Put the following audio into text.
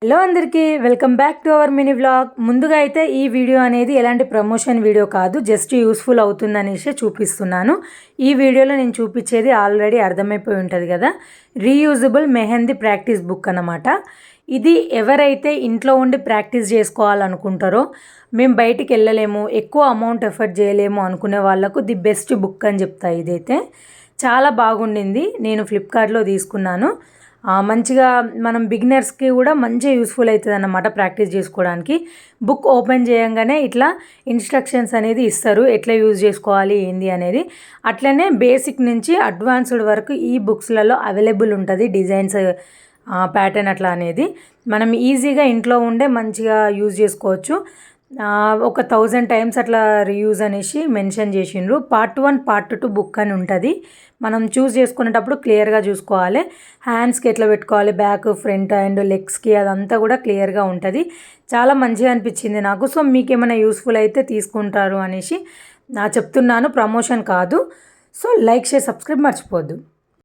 Hello అందరికీ welcome back to our mini vlog. ముందుగా అయితే ఈ వీడియో అనేది ఎలాంటి ప్రమోషన్ వీడియో కాదు, జస్ట్ యూస్ఫుల్ అవుతుందనేసి చూపిస్తున్నాను. ఈ వీడియోలో నేను చూపించేది ఆల్రెడీ అర్థమైపోయి ఉంటుంది కదా, రీయూజబుల్ మెహందీ ప్రాక్టీస్ బుక్ అన్నమాట. ఇది ఎవరైతే ఇంట్లో ఉండి ప్రాక్టీస్ చేసుకోవాలనుకుంటారో, మేము బయటికి వెళ్ళలేము, ఎక్కువ అమౌంట్ ఎఫర్ట్ చేయలేము అనుకునే వాళ్ళకు ది బెస్ట్ బుక్ అని చెప్తా. ఇదైతే చాలా బాగుండింది, నేను ఫ్లిప్కార్ట్లో తీసుకున్నాను. మంచిగా మనం బిగినర్స్కి కూడా మంచిగా యూస్ఫుల్ అవుతుంది అన్నమాట ప్రాక్టీస్ చేసుకోవడానికి. బుక్ ఓపెన్ చేయంగానే ఇట్లా ఇన్స్ట్రక్షన్స్ అనేది ఇస్తారు, ఎట్లా యూజ్ చేసుకోవాలి ఏంది అనేది. అట్లనే బేసిక్ నుంచి అడ్వాన్స్డ్ వరకు ఈ బుక్స్లలో అవైలబుల్ ఉంటుంది, డిజైన్స్ ప్యాటర్న్ అట్లా అనేది. మనం ఈజీగా ఇంట్లో ఉండే మంచిగా యూజ్ చేసుకోవచ్చు. ఒక 1000 టైమ్స్ అట్లా రీయూజ్ అనేసి మెన్షన్ చేసిండ్రు. పార్ట్ 1 పార్ట్ 2 బుక్ అని ఉంటుంది. మనం చూస్ చేసుకునేటప్పుడు క్లియర్గా చూసుకోవాలి, హ్యాండ్స్కి ఎట్లా పెట్టుకోవాలి, బ్యాక్ ఫ్రంట్ అండ్ లెగ్స్కి అదంతా కూడా క్లియర్గా ఉంటుంది. చాలా మంచిగా అనిపించింది నాకు. సో మీకు ఏమైనా యూస్ఫుల్ అయితే తీసుకుంటారు అనేసి చెప్తున్నాను, ప్రమోషన్ కాదు. సో లైక్ షేర్ సబ్స్క్రైబ్ మర్చిపోవద్దు.